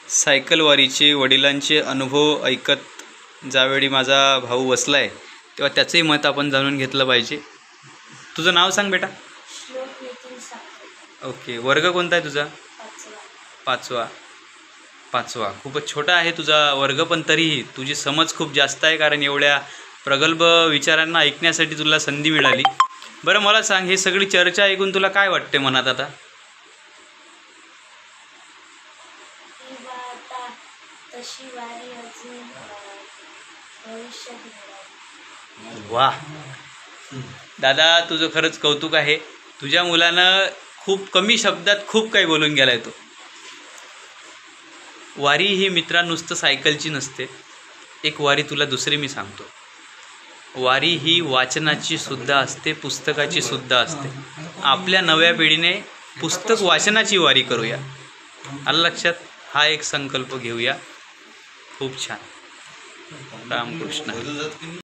सायकलवारीचे वडिलांचे अनुभव ऐकत ज्यावेळी माझा भाऊ बसलाय तेव्हा त्याचंही मत आपण जाणून घेतलं पाहिजे. तुझं नाव सांग बेटा. ओके. वर्ग कोणता आहे तुझा? पाचवा. खूपच छोटा आहे तुझा वर्ग, पण तरीही तुझी समज खूप जास्त आहे, कारण एवढ्या प्रगल्भ विचारांना ऐकण्यासाठी तुला संधी मिळाली. बरं मला सांग, हे सगळी चर्चा ऐकून तुला काय वाटते मनात आता? वा दादा, तुझं खरंच कौतुक आहे. तुझ्या मुलानं खूप कमी शब्दात खूप काही बोलून गेलाय तो. वारी ही मित्रा नुसतं सायकलची नसते. एक वारी तुला दुसरी मी सांगतो. वारी ही वाचनाची सुद्धा असते, पुस्तकाची सुद्धा असते. आपल्या नव्या पिढीने पुस्तक वाचनाची वारी करूया. आलं लक्षात? हा एक संकल्प घेऊया. खूप छान. रामकृष्ण.